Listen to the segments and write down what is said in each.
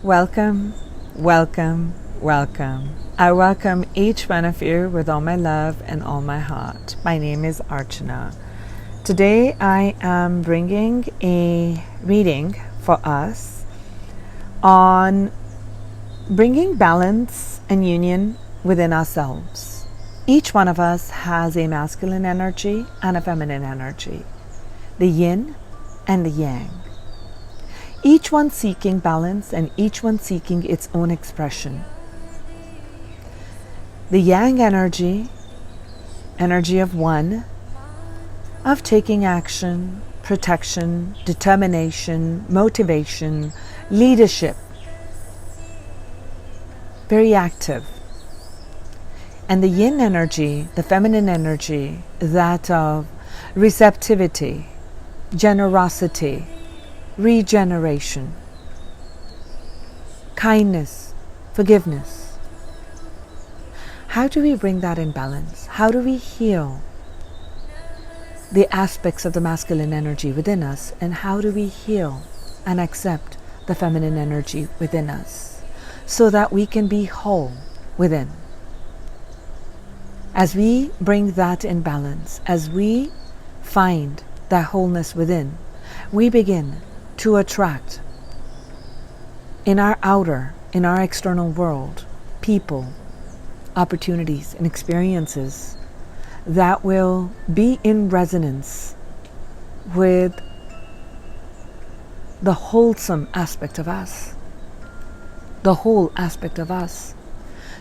Welcome, welcome, welcome. I welcome each one of you with all my love and all my heart. My name is Archana. Today I am bringing a reading for us on bringing balance and union within ourselves. Each one of us has a masculine energy and a feminine energy, the yin and the yang. Each one seeking balance and each one seeking its own expression. The yang energy of one, of taking action, protection, determination, motivation, leadership, very active. And the yin energy, the feminine energy, that of receptivity, generosity, regeneration, kindness, forgiveness. How do we bring that in balance? How do we heal the aspects of the masculine energy within us? And how do we heal and accept the feminine energy within us so that we can be whole within? As we bring that in balance, as we find that wholeness within, we begin to attract in our outer, in our external world, people, opportunities, and experiences that will be in resonance with the wholesome aspect of us, the whole aspect of us.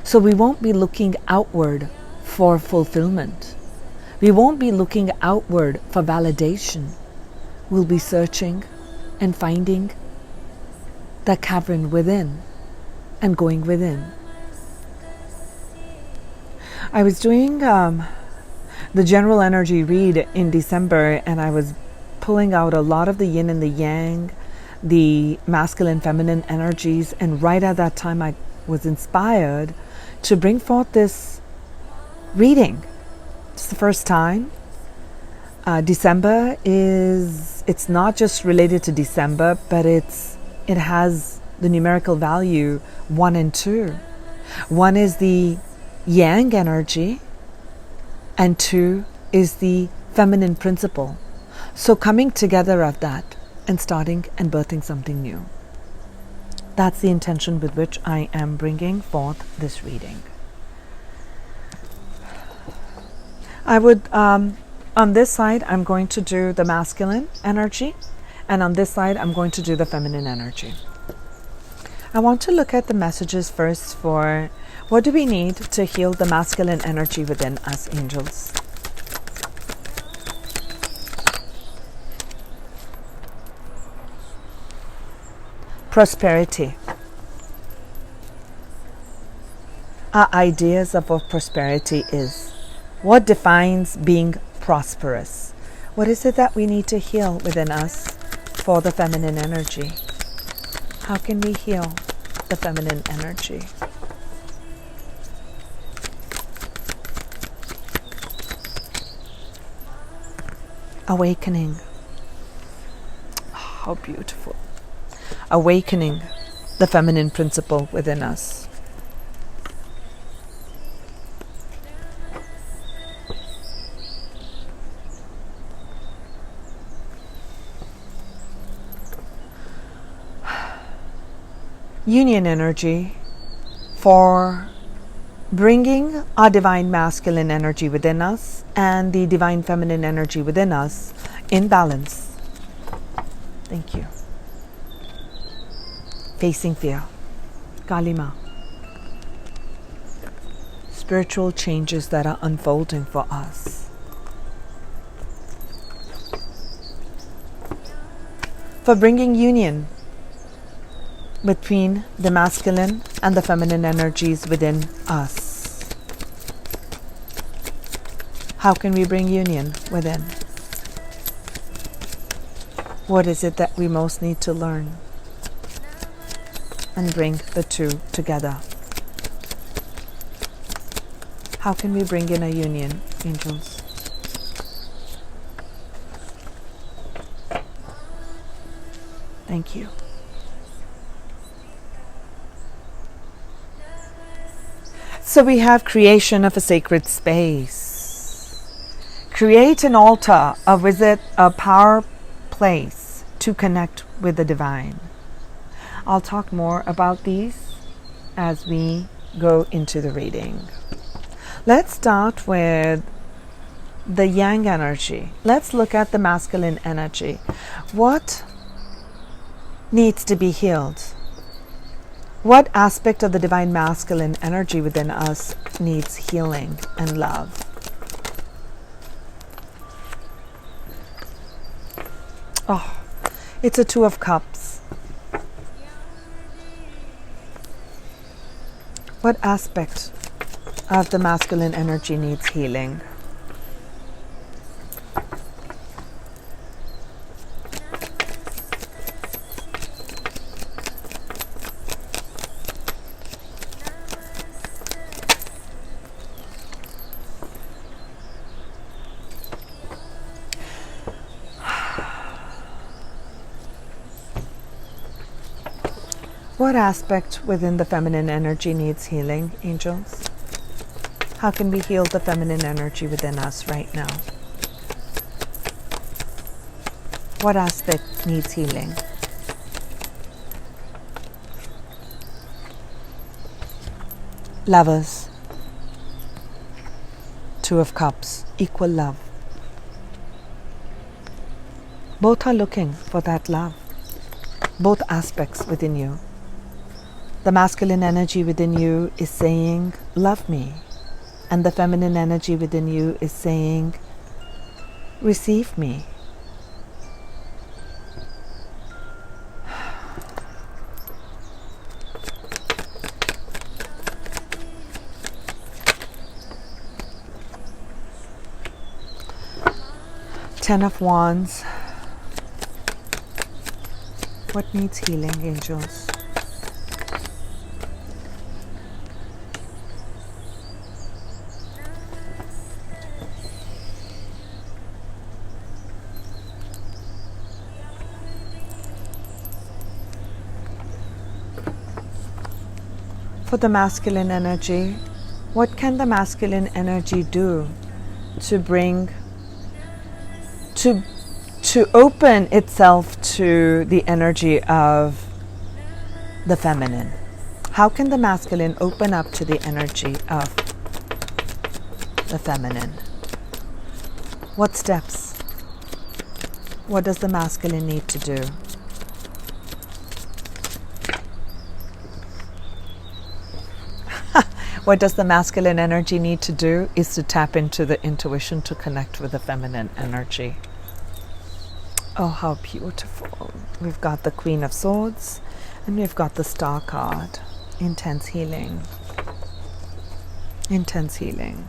So we won't be looking outward for fulfillment. We won't be looking outward for validation. We'll be searching and finding the cavern within and going within. I was doing the general energy read in December, and I was pulling out a lot of the yin and the yang, the masculine feminine energies, and right at that time I was inspired to bring forth this reading. It's the first time. December it's not just related to December, but it has the numerical value 1 and 2. 1 is the yang energy and 2 is the feminine principle. So coming together of that and starting and birthing something new. That's the intention with which I am bringing forth this reading. I would on this side, I'm going to do the masculine energy, and on this side, I'm going to do the feminine energy. I want to look at the messages first for what do we need to heal the masculine energy within us, angels. Prosperity. Our ideas of what prosperity is. What defines being prosperous? What is it that we need to heal within us for the feminine energy? How can we heal the feminine energy? Awakening. How beautiful. Awakening the feminine principle within us. Union energy for bringing our divine masculine energy within us and the divine feminine energy within us in balance. Thank you. Facing fear. Kalima. Spiritual changes that are unfolding for us. For bringing union between the masculine and the feminine energies within us. How can we bring union within? What is it that we most need to learn and bring the two together? How can we bring in a union, angels? Thank you. So we have creation of a sacred space. Create an altar, a visit, a power place to connect with the divine. I'll talk more about these as we go into the reading. Let's start with the yang energy. Let's look at the masculine energy. What needs to be healed? What aspect of the divine masculine energy within us needs healing and love? Oh, it's a Two of Cups. What aspect of the masculine energy needs healing? What aspect within the feminine energy needs healing, angels? How can we heal the feminine energy within us right now? What aspect needs healing? Lovers. Two of Cups. Equal love. Both are looking for that love. Both aspects within you. The masculine energy within you is saying, love me. And the feminine energy within you is saying, receive me. Ten of Wands. What needs healing, angels? For the masculine energy, what can the masculine energy do to bring, to open itself to the energy of the feminine? How can the masculine open up to the energy of the feminine? What steps? What does the masculine need to do? What does the masculine energy need to do is to tap into the intuition to connect with the feminine energy. Oh, how beautiful. We've got the Queen of Swords and we've got the Star card. Intense healing. Intense healing.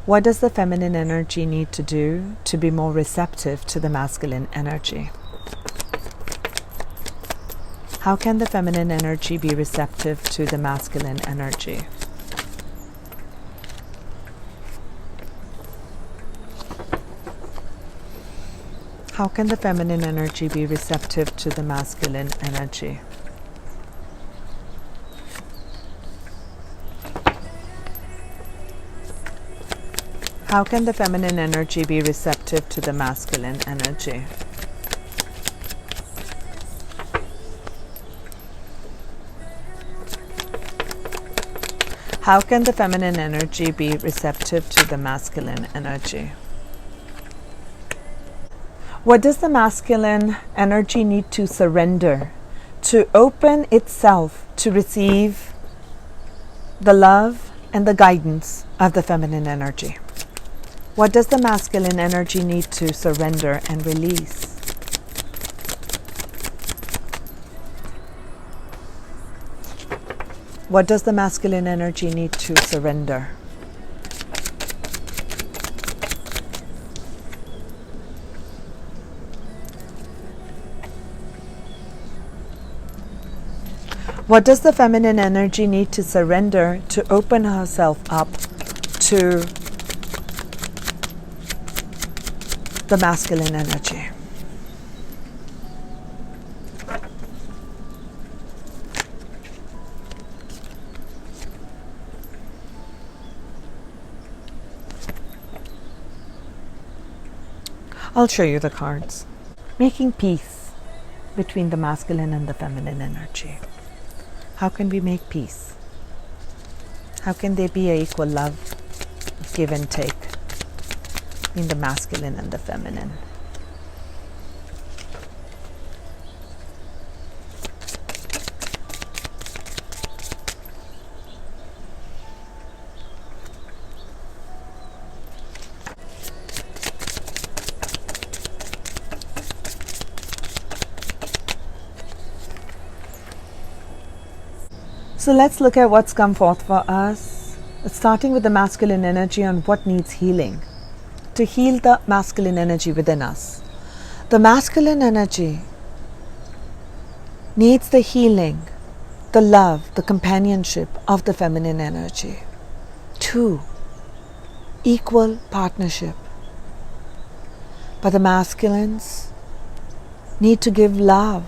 What does the feminine energy need to do to be more receptive to the masculine energy? How can the feminine energy be receptive to the masculine energy? How can the feminine energy be receptive to the masculine energy? How can the feminine energy be receptive to the masculine energy? How can the feminine energy be receptive to the masculine energy? What does the masculine energy need to surrender, to open itself to receive the love and the guidance of the feminine energy? What does the masculine energy need to surrender and release? What does the masculine energy need to surrender? What does the feminine energy need to surrender to open herself up to the masculine energy? I'll show you the cards. Making peace between the masculine and the feminine energy. How can we make peace? How can there be an equal love, give and take in the masculine and the feminine? So let's look at what's come forth for us, starting with the masculine energy on what needs healing, to heal the masculine energy within us. The masculine energy needs the healing, the love, the companionship of the feminine energy. 2, equal partnership. But the masculines need to give love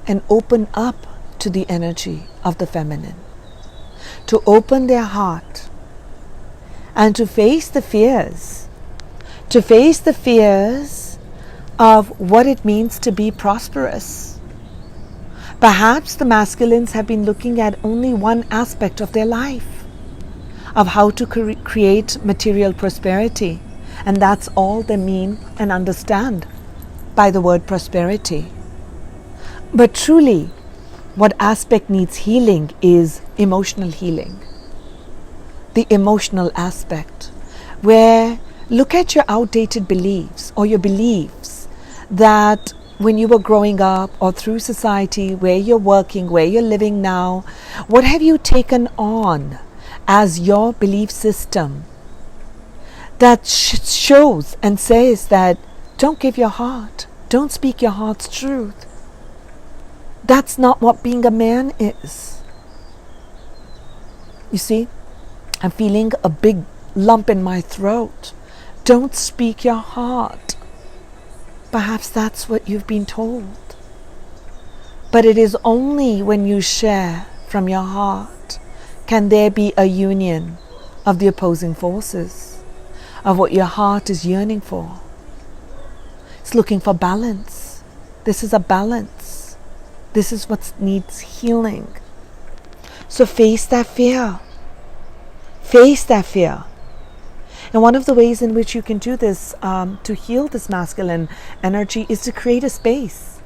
and open up to the energy of the feminine, to open their heart and to face the fears, of what it means to be prosperous. Perhaps the masculines have been looking at only one aspect of their life, of how to create material prosperity, and that's all they mean and understand by the word prosperity. But truly, what aspect needs healing is emotional healing. The emotional aspect, where look at your outdated beliefs or your beliefs that when you were growing up or through society, where you're working, where you're living now, what have you taken on as your belief system that shows and says that don't give your heart, don't speak your heart's truth. That's not what being a man is. You see, I'm feeling a big lump in my throat. Don't speak your heart. Perhaps that's what you've been told. But it is only when you share from your heart can there be a union of the opposing forces, of what your heart is yearning for. It's looking for balance. This is a balance. This is what needs healing. So face that fear. Face that fear. And one of the ways in which you can do this to heal this masculine energy is to create a space.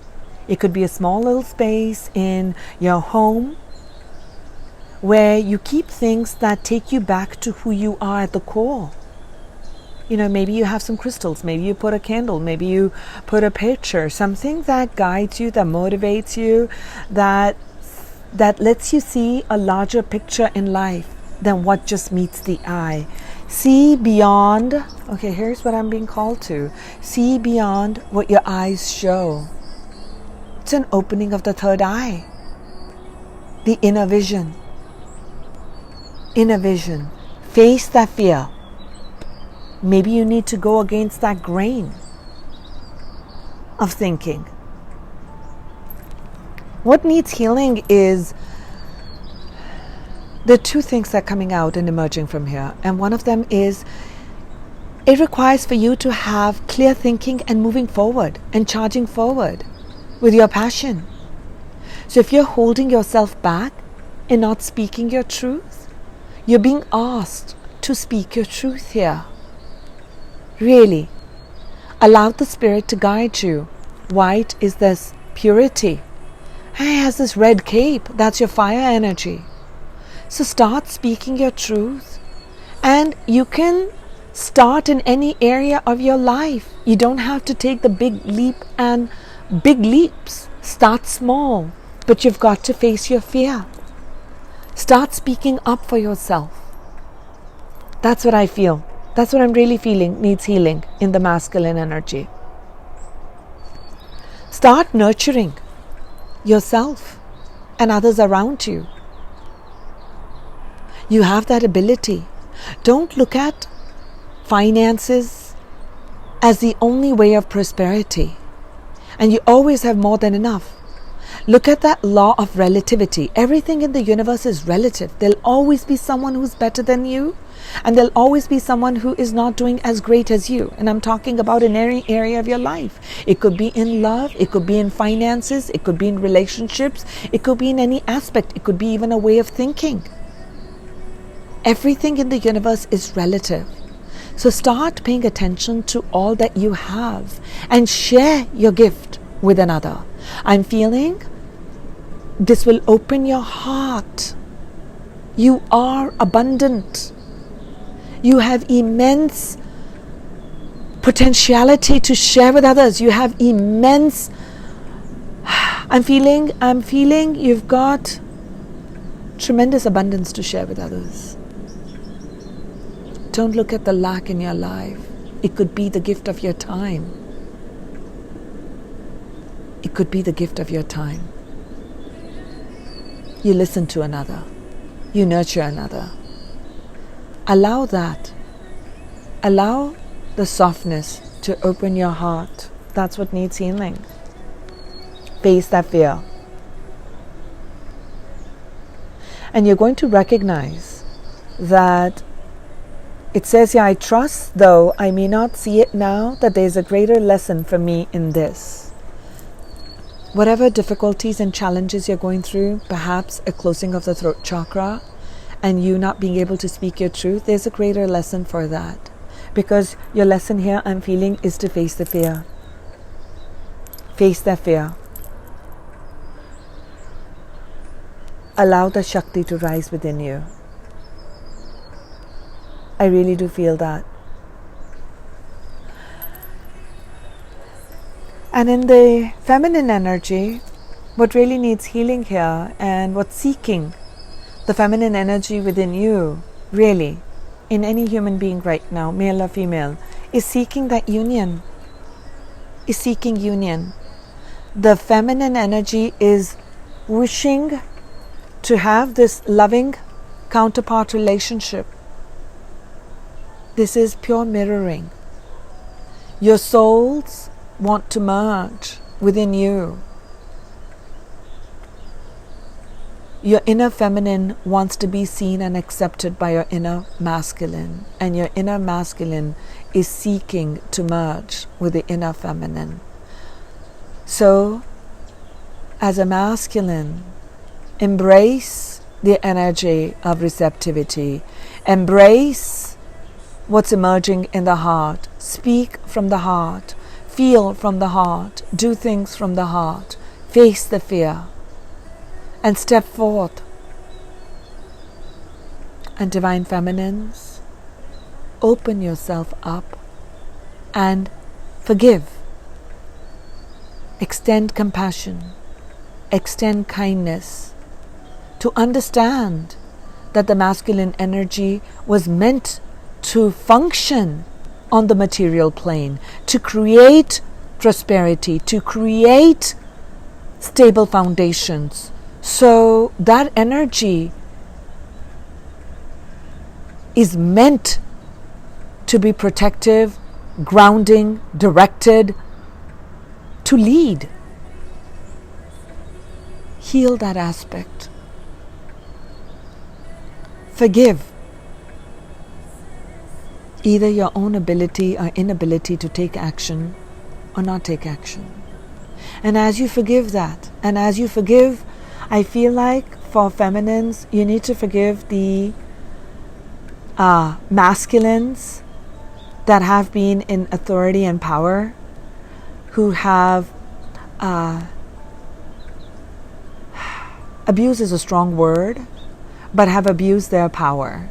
It could be a small little space in your home where you keep things that take you back to who you are at the core. You know, maybe you have some crystals, maybe you put a candle, maybe you put a picture, something that guides you, that motivates you, that lets you see a larger picture in life than what just meets the eye. See beyond, okay, here's what I'm being called to. See beyond what your eyes show. It's an opening of the third eye. The inner vision. Inner vision. Face that fear. Maybe you need to go against that grain of thinking. What needs healing is there are 2 things that are coming out and emerging from here. And one of them is it requires for you to have clear thinking and moving forward and charging forward with your passion. So if you're holding yourself back and not speaking your truth, you're being asked to speak your truth here. Really, allow the Spirit to guide you. White is this purity. It has this red cape. That's your fire energy. So start speaking your truth. And you can start in any area of your life. You don't have to take the big leap and big leaps. Start small. But you've got to face your fear. Start speaking up for yourself. That's what I feel. That's what I'm really feeling needs healing in the masculine energy. Start nurturing yourself and others around you. You have that ability. Don't look at finances as the only way of prosperity. And you always have more than enough. Look at that law of relativity. Everything in the universe is relative. There'll always be someone who's better than you, and there'll always be someone who is not doing as great as you. And I'm talking about in any area of your life. It could be in love, it could be in finances, it could be in relationships, it could be in any aspect, it could be even a way of thinking. Everything in the universe is relative. So start paying attention to all that you have and share your gift with another. I'm feeling this will open your heart. You are abundant. You have immense potentiality to share with others. You have immense, I'm feeling you've got tremendous abundance to share with others. Don't look at the lack in your life. It could be the gift of your time. It could be the gift of your time. You listen to another. You nurture another. Allow that. Allow the softness to open your heart. That's what needs healing. Face that fear. And you're going to recognize that it says here, I trust, though I may not see it now, that there's a greater lesson for me in this. Whatever difficulties and challenges you're going through, perhaps a closing of the throat chakra and you not being able to speak your truth, there's a greater lesson for that. Because your lesson here, I'm feeling, is to face the fear. Face that fear. Allow the Shakti to rise within you. I really do feel that. And in the feminine energy, what really needs healing here and what's seeking the feminine energy within you, really, in any human being right now, male or female, is seeking that union. Is seeking union. The feminine energy is wishing to have this loving counterpart relationship. This is pure mirroring. Your souls want to merge within you. Your inner feminine wants to be seen and accepted by your inner masculine, and your inner masculine is seeking to merge with the inner feminine. So, as a masculine, embrace the energy of receptivity. Embrace what's emerging in the heart. Speak from the heart. Feel from the heart. Do things from the heart. Face the fear. And step forth. And divine feminines, open yourself up and forgive. Extend compassion. Extend kindness. To understand that the masculine energy was meant to function on the material plane, to create prosperity, to create stable foundations. So that energy is meant to be protective, grounding, directed, to lead. Heal that aspect. Forgive either your own ability or inability to take action or not take action. And as you forgive that, and as you forgive, I feel like for feminines, you need to forgive the masculines that have been in authority and power, who have abuse is a strong word, but have abused their power.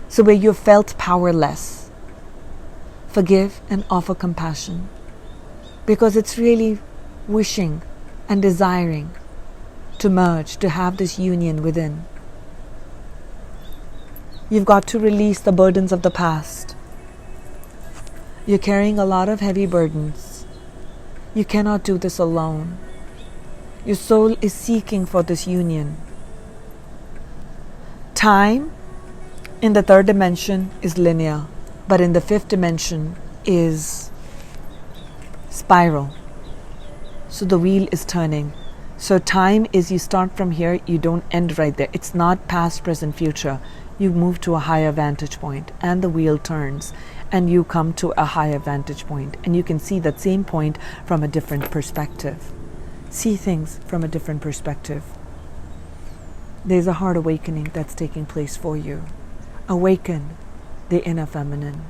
So where you felt powerless, forgive and offer compassion, because it's really wishing and desiring to merge, to have this union within. You've got to release the burdens of the past. You're carrying a lot of heavy burdens. You cannot do this alone. Your soul is seeking for this union. Time in the third dimension is linear, but in the fifth dimension is spiral. So the wheel is turning. So time is, you start from here, you don't end right there. It's not past, present, future. You move to a higher vantage point and the wheel turns and you come to a higher vantage point and you can see that same point from a different perspective. See things from a different perspective. There's a heart awakening that's taking place for you. Awaken the inner feminine.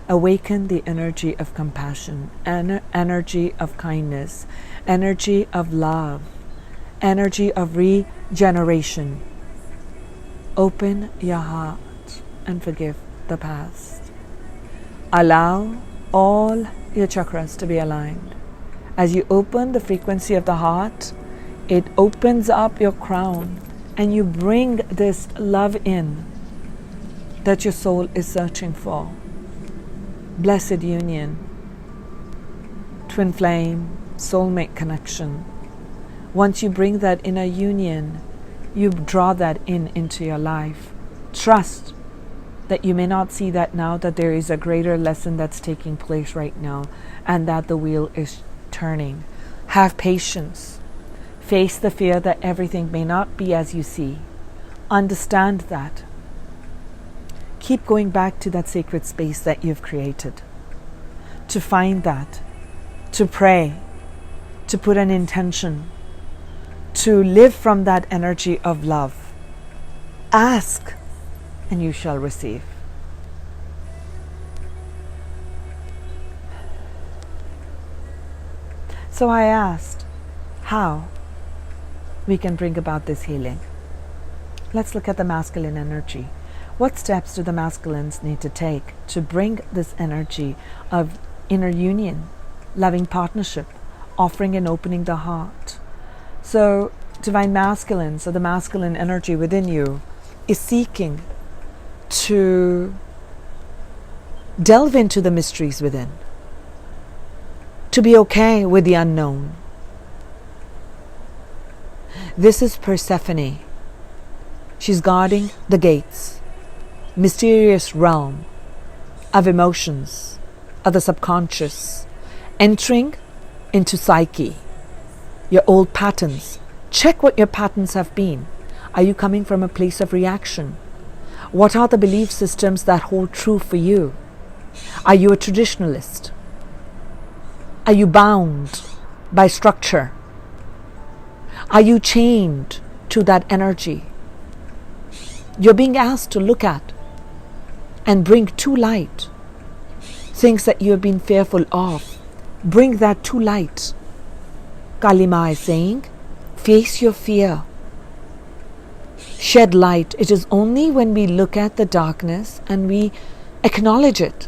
Awaken the energy of compassion, energy of kindness, energy of love, energy of regeneration. Open your heart and forgive the past. Allow all your chakras to be aligned. As you open the frequency of the heart, it opens up your crown and you bring this love in that your soul is searching for. Blessed union, twin flame, soulmate connection. Once you bring that inner union, you draw that into your life. Trust that you may not see that now, that there is a greater lesson that's taking place right now and that the wheel is turning. Have patience. Face the fear that everything may not be as you see. Understand that. Keep going back to that sacred space that you've created. To find that. To pray. To put an intention. To live from that energy of love. Ask and you shall receive. So I asked how we can bring about this healing. Let's look at the masculine energy. What steps do the masculines need to take to bring this energy of inner union, loving partnership, offering and opening the heart? So divine masculine, so the masculine energy within you is seeking to delve into the mysteries within, to be okay with the unknown. This is Persephone. She's guarding the gates, mysterious realm of emotions, of the subconscious, entering into psyche, your old patterns. Check what your patterns have been. Are you coming from a place of reaction? What are the belief systems that hold true for you? Are you a traditionalist? Are you bound by structure? Are you chained to that energy? You're being asked to look at and bring to light things that you have been fearful of. Bring that to light. Kalima is saying, face your fear. Shed light. It is only when we look at the darkness and we acknowledge it,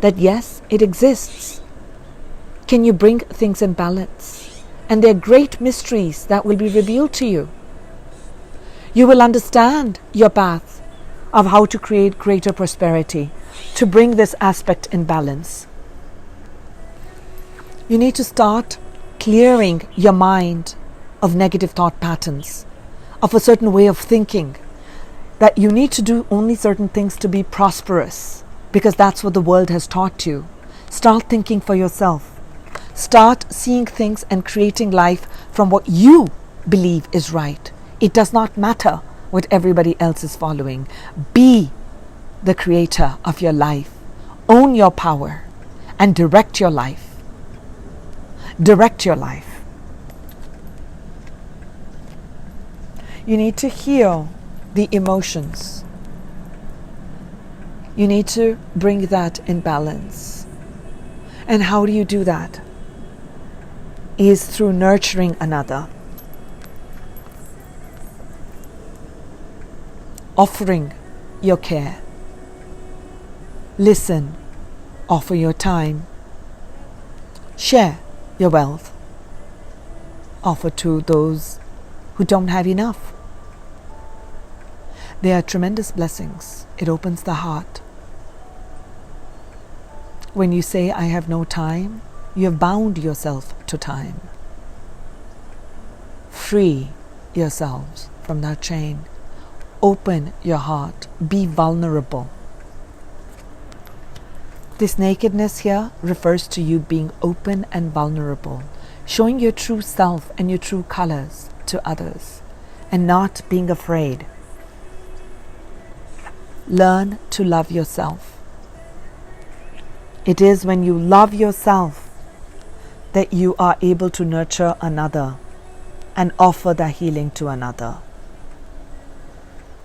that yes, it exists. Can you bring things in balance? And there are great mysteries that will be revealed to you. You will understand your path of how to create greater prosperity, to bring this aspect in balance. You need to start clearing your mind of negative thought patterns, of a certain way of thinking, that you need to do only certain things to be prosperous, because that's what the world has taught you. Start thinking for yourself. Start seeing things and creating life from what you believe is right. It does not matter what everybody else is following. Be the creator of your life. Own your power and direct your life. Direct your life. You need to heal the emotions. You need to bring that in balance. And how do you do that? Is through nurturing another. Offering your care. Listen. Offer your time. Share your wealth. Offer to those who don't have enough. They are tremendous blessings. It opens the heart. When you say, I have no time, you have bound yourself to time. Free yourselves from that chain. Open your heart. Be vulnerable. This nakedness here refers to you being open and vulnerable, showing your true self and your true colors to others, and not being afraid. Learn to love yourself. It is when you love yourself that you are able to nurture another and offer that healing to another.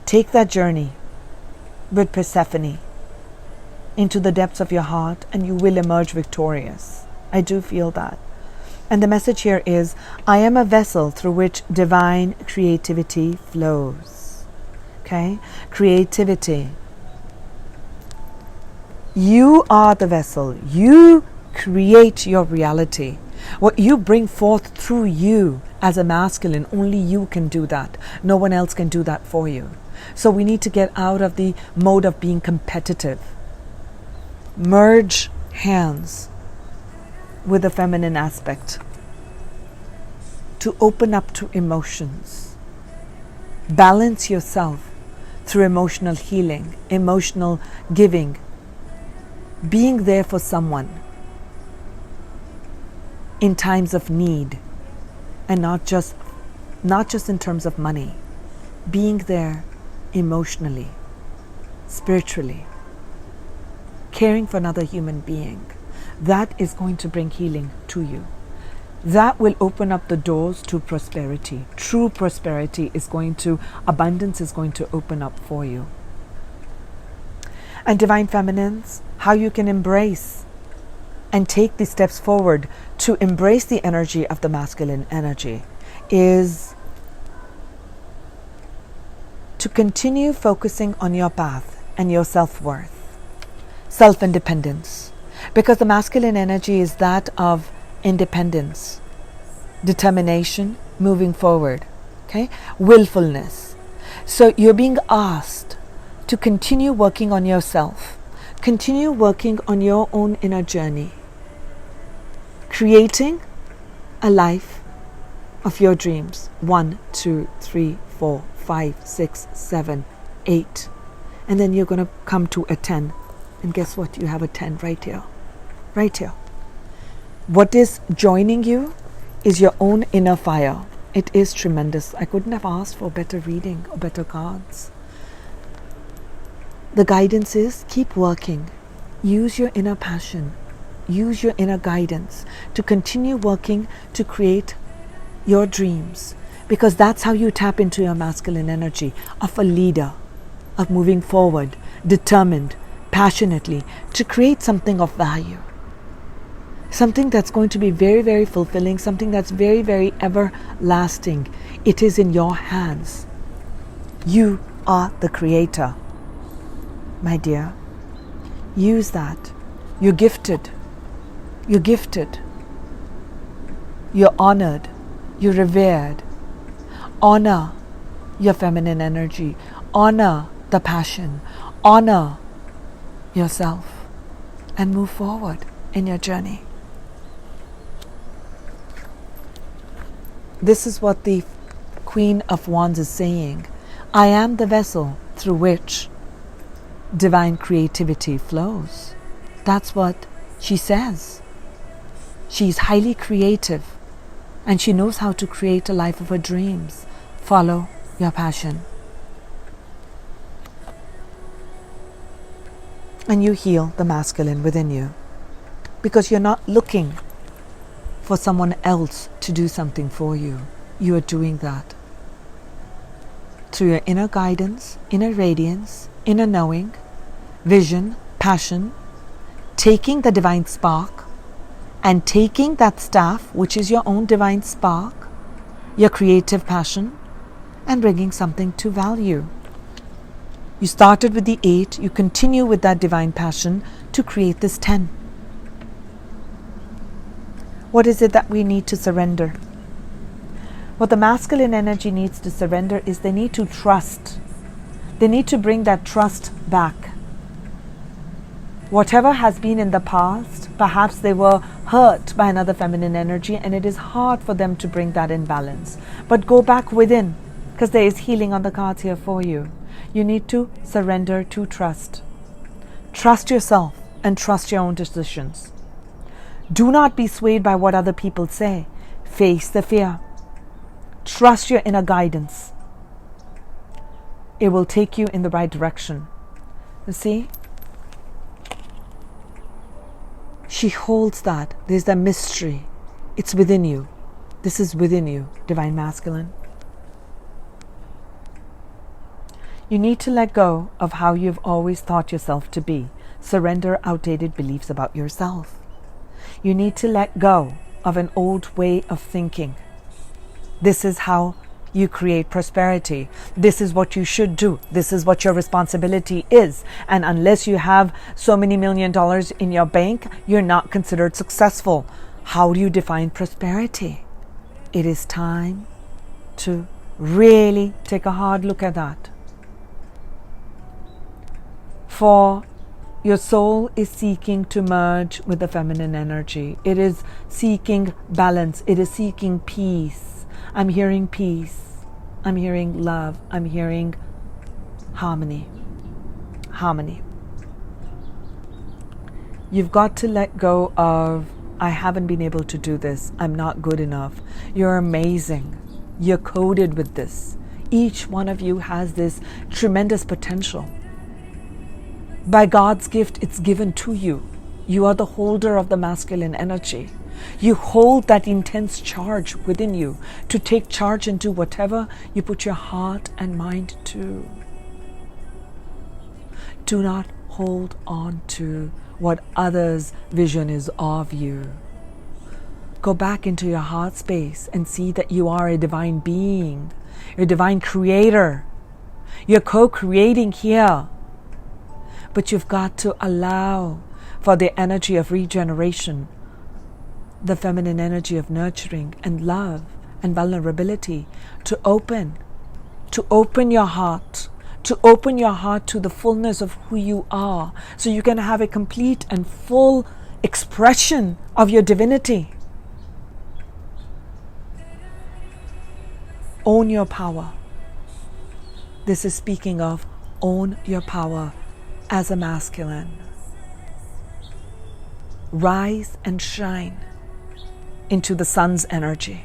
Take that journey with Persephone into the depths of your heart, and you will emerge victorious. I do feel that. And the message here is, I am a vessel through which divine creativity flows. Okay? Creativity. You are the vessel. You create your reality. What you bring forth through you as a masculine, only you can do that. No one else can do that for you. So we need to get out of the mode of being competitive. Merge hands with the feminine aspect to open up to emotions. Balance yourself through emotional healing, emotional giving, being there for someone in times of need, and not just in terms of money. Being there emotionally, spiritually, caring for another human being. That is going to bring healing to you. That will open up the doors to prosperity. True prosperity is going to, abundance is going to open up for you. And Divine Feminines, how you can embrace and take these steps forward to embrace the energy of the masculine energy is to continue focusing on your path and your self-worth, self-independence. Because the masculine energy is that of independence, determination, moving forward, okay? Willfulness. So you're being asked to continue working on yourself, continue working on your own inner journey, creating a life of your dreams. 1, 2, 3, 4, 5, 6, 7, 8. And then you're going to come to a 10. And guess what? You have a 10 right here. Right here. What is joining you is your own inner fire. It is tremendous. I couldn't have asked for better reading or better cards. The guidance is keep working. Use your inner passion. Use your inner guidance to continue working to create your dreams. Because that's how you tap into your masculine energy of a leader, of moving forward, determined, passionately, to create something of value. Something that's going to be very, very fulfilling, something that's very, very everlasting. It is in your hands. You are the creator, my dear. Use that. You're gifted. You're gifted. You're honored. You're revered. Honor your feminine energy. Honor the passion. Honor yourself and move forward in your journey. This is what the Queen of Wands is saying. I am the vessel through which divine creativity flows. That's what she says. She's highly creative and she knows how to create a life of her dreams. Follow your passion. And you heal the masculine within you because you're not looking for someone else to do something for you. You are doing that through your inner guidance, inner radiance, inner knowing, vision, passion, taking the divine spark and taking that staff, which is your own divine spark, your creative passion, and bringing something to value. You started with the 8, you continue with that divine passion to create this 10. What is it that we need to surrender? What the masculine energy needs to surrender is they need to trust. They need to bring that trust back. Whatever has been in the past, perhaps they were hurt by another feminine energy and it is hard for them to bring that in balance. But go back within because there is healing on the cards here for you. You need to surrender to trust. Trust yourself and trust your own decisions. Do not be swayed by what other people say. Face the fear. Trust your inner guidance. It will take you in the right direction. You see? She holds that. There's that mystery. It's within you. This is within you, Divine Masculine. You need to let go of how you've always thought yourself to be. Surrender outdated beliefs about yourself. You need to let go of an old way of thinking. This is how you create prosperity. This is what you should do. This is what your responsibility is. And unless you have so many $1 million in your bank, you're not considered successful. How do you define prosperity? It is time to really take a hard look at that. For your soul is seeking to merge with the feminine energy. It is seeking balance. It is seeking peace. I'm hearing peace. I'm hearing love. I'm hearing harmony. Harmony. You've got to let go of, I haven't been able to do this. I'm not good enough. You're amazing. You're coded with this. Each one of you has this tremendous potential. By God's gift, it's given to you. You are the holder of the masculine energy. You hold that intense charge within you to take charge and do whatever you put your heart and mind to. Do not hold on to what others' vision is of you. Go back into your heart space and see that you are a divine being, a divine creator. You're co-creating here. But you've got to allow for the energy of regeneration, the feminine energy of nurturing and love and vulnerability to open your heart, to open your heart to the fullness of who you are, so you can have a complete and full expression of your divinity. Own your power. This is speaking of own your power as a masculine. Rise and shine into the sun's energy.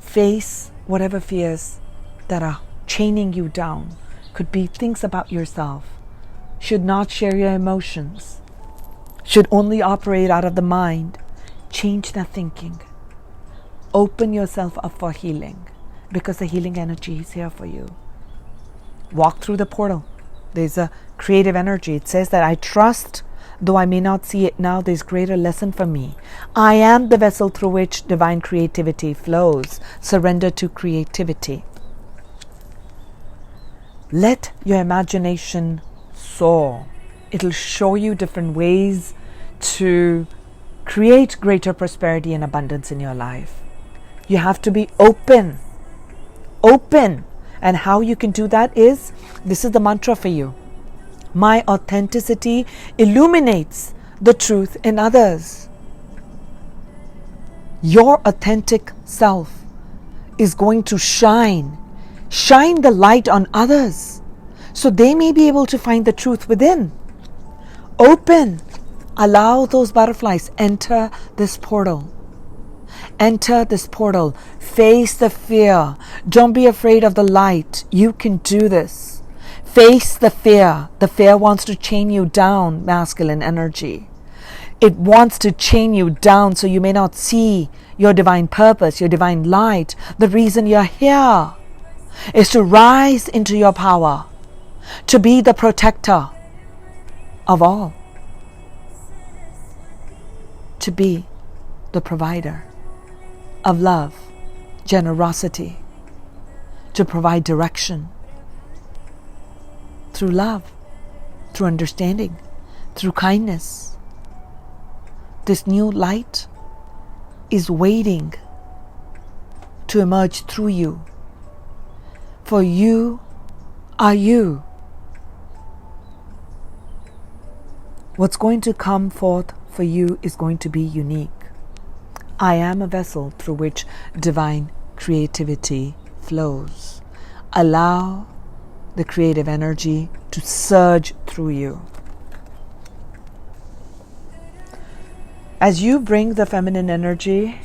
Face whatever fears that are chaining you down. Could be things about yourself. Should not share your emotions. Should only operate out of the mind. Change that thinking. Open yourself up for healing, because the healing energy is here for you. Walk through the portal. There's a creative energy. It says that I trust, though I may not see it now, there's greater lesson for me. I am the vessel through which divine creativity flows. Surrender to creativity. Let your imagination soar. It'll show you different ways to create greater prosperity and abundance in your life. You have to be open. Open. And how you can do that is, this is the mantra for you. My authenticity illuminates the truth in others. Your authentic self is going to shine the light on others, so they may be able to find the truth within. Open. Allow those butterflies enter this portal. Enter this portal. Face the fear. Don't be afraid of the light. You can do this. Face the fear. The fear wants to chain you down, masculine energy. It wants to chain you down so you may not see your divine purpose, your divine light. The reason you're here is to rise into your power, to be the protector of all, to be the provider of love, generosity, to provide direction through love, through understanding, through kindness. This new light is waiting to emerge through you. For you are you. What's going to come forth for you is going to be unique. I am a vessel through which divine creativity flows. Allow the creative energy to surge through you. As you bring the feminine energy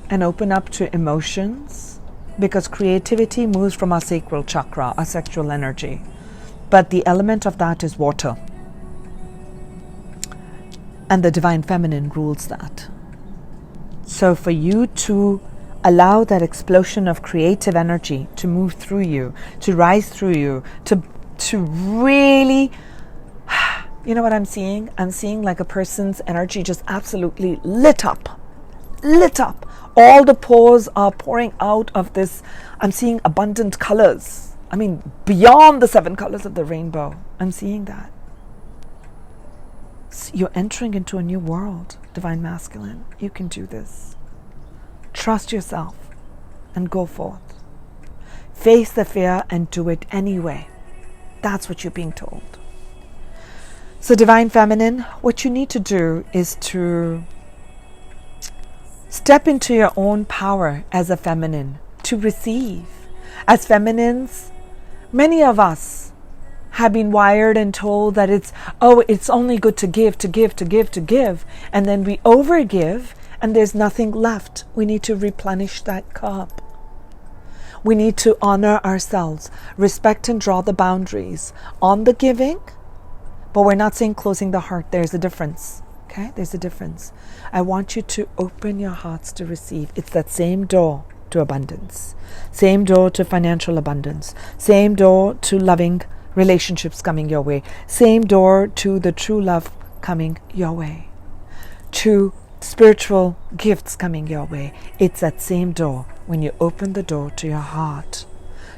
and open up to emotions, because creativity moves from our sacral chakra, our sexual energy, but the element of that is water. And the divine feminine rules that. So for you to allow that explosion of creative energy to move through you, to rise through you, to really, you know what I'm seeing? I'm seeing like a person's energy just absolutely lit up. All the pores are pouring out of this. I'm seeing abundant colors. I mean, beyond the 7 colors of the rainbow. I'm seeing that. You're entering into a new world, Divine Masculine. You can do this. Trust yourself and go forth. Face the fear and do it anyway. That's what you're being told. So Divine Feminine, what you need to do is to step into your own power as a feminine, to receive. As feminines, many of us have been wired and told that it's only good to give, and then we overgive and there's nothing left. We need to replenish that cup. We need to honor ourselves, respect and draw the boundaries on the giving, but we're not saying closing the heart. There's a difference. Okay, there's a difference. I want you to open your hearts to receive. It's that same door to abundance, same door to financial abundance, same door to loving relationships coming your way, same door to the true love coming your way, to spiritual gifts coming your way. It's that same door when you open the door to your heart.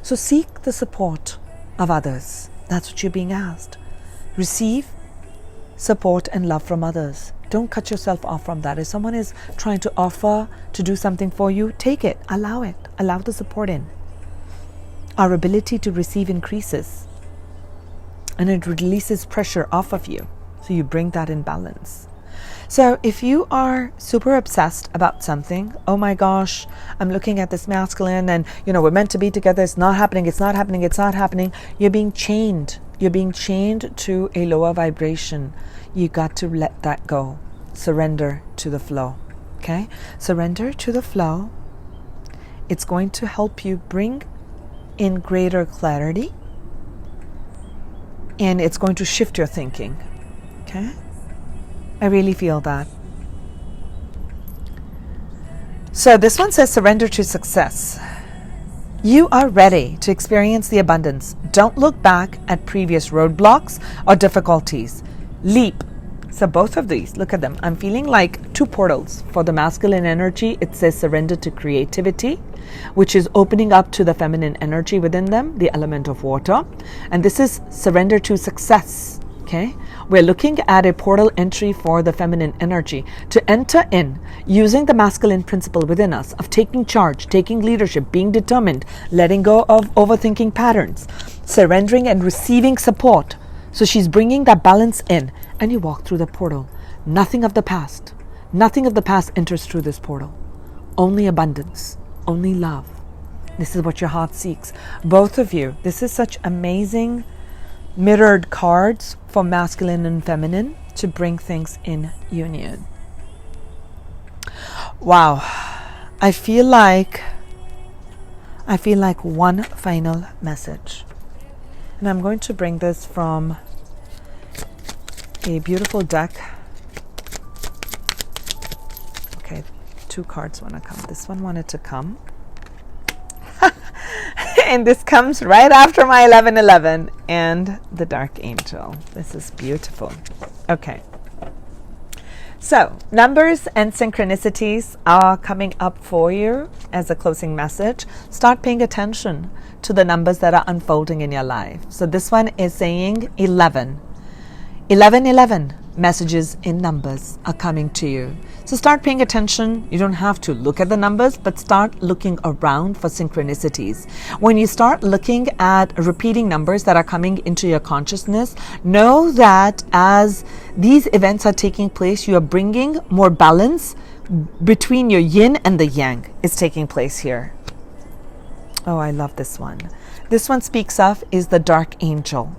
So seek the support of others. That's what you're being asked. Receive support and love from others. Don't cut yourself off from that. If someone is trying to offer to do something for you, take it. Allow the support in. Our ability to receive increases, and it releases pressure off of you. So you bring that in balance. So if you are super obsessed about something, oh my gosh, I'm looking at this masculine and, we're meant to be together. It's not happening. You're being chained. You're being chained to a lower vibration. You got to let that go. Surrender to the flow. Okay? Surrender to the flow. It's going to help you bring in greater clarity. And it's going to shift your thinking. Okay? I really feel that. So this one says surrender to success. You are ready to experience the abundance. Don't look back at previous roadblocks or difficulties. Leap. So both of these, look at them. I'm feeling like 2 portals. For the masculine energy, it says surrender to creativity, which is opening up to the feminine energy within them, the element of water. And this is surrender to success. Okay? We're looking at a portal entry for the feminine energy to enter in using the masculine principle within us of taking charge, taking leadership, being determined, letting go of overthinking patterns, surrendering and receiving support. So she's bringing that balance in, and you walk through the portal. Nothing of the past enters through this portal. Only abundance, only love. This is what your heart seeks. Both of you, this is such amazing mirrored cards for masculine and feminine to bring things in union. Wow. I feel like one final message. And I'm going to bring this from a beautiful deck. Okay, 2 cards want to come. This one wanted to come. And this comes right after my 1111 and the Dark Angel. This is beautiful. Okay. So, numbers and synchronicities are coming up for you as a closing message. Start paying attention to the numbers that are unfolding in your life. So this one is saying 11. 1111 messages in numbers are coming to you. So start paying attention. You don't have to look at the numbers, but start looking around for synchronicities. When you start looking at repeating numbers that are coming into your consciousness, know that as these events are taking place, you are bringing more balance between your yin and the yang is taking place here. Oh, I love this one. This one speaks of is the Dark Angel.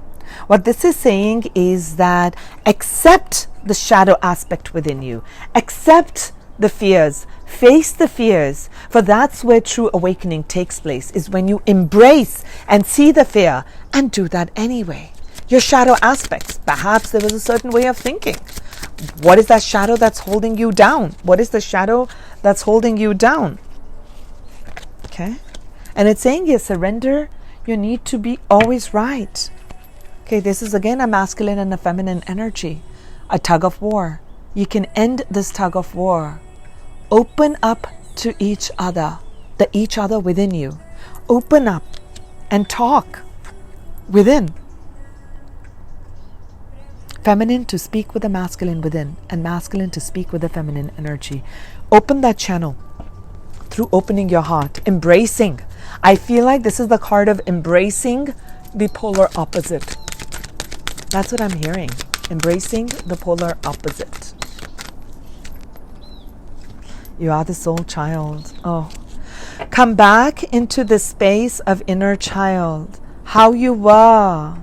What this is saying is that accept the shadow aspect within you. Accept the fears. Face the fears. For that's where true awakening takes place, is when you embrace and see the fear and do that anyway. Your shadow aspects. Perhaps there was a certain way of thinking. What is that shadow that's holding you down? What is the shadow that's holding you down? Okay? And it's saying you surrender your need to be always right. Okay, this is again a masculine and a feminine energy. A tug of war. You can end this tug of war. Open up to each other. The each other within you. Open up and talk within. Feminine to speak with the masculine within, and masculine to speak with the feminine energy. Open that channel through opening your heart, embracing. I feel like this is the card of embracing the polar opposite. That's what I'm hearing. Embracing the polar opposite. You are the soul child. Oh, come back into the space of inner child, how you were.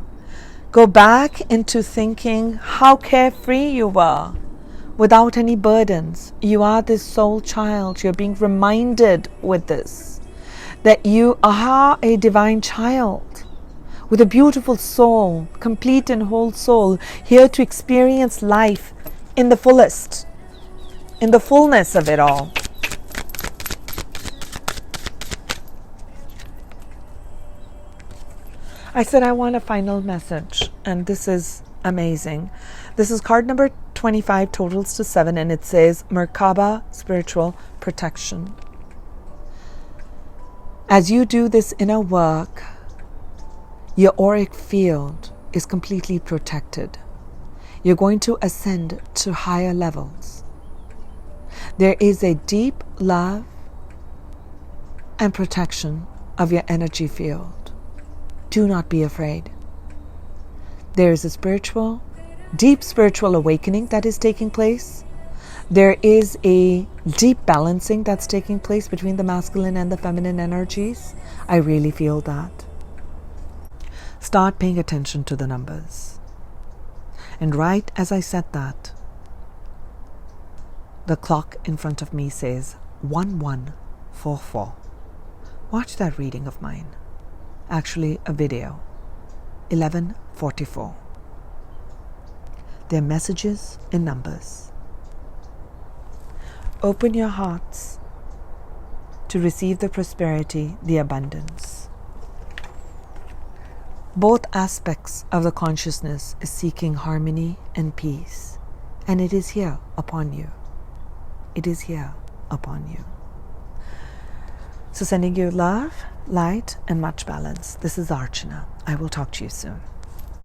Go back into thinking how carefree you were, without any burdens. You are this soul child. You're being reminded with this, that you are a divine child with a beautiful soul, complete and whole soul, here to experience life in the fullest, in the fullness of it all. I said I want a final message, and this is amazing. This is card number 25, totals to 7, and it says Merkaba, spiritual protection. As you do this inner work, your auric field is completely protected. You're going to ascend to higher levels. There is a deep love and protection of your energy field. Do not be afraid. There is a deep spiritual awakening that is taking place. There is a deep balancing that's taking place between the masculine and the feminine energies. I really feel that. Start paying attention to the numbers. And right as I said that, the clock in front of me says 1144. Watch that reading of mine. Actually, a video. 1144. They're messages in numbers. Open your hearts to receive the prosperity, the abundance. Both aspects of the consciousness is seeking harmony and peace, and it is here upon you. It is here upon you. So sending you love, light, and much balance. This is Archana. I will talk to you soon.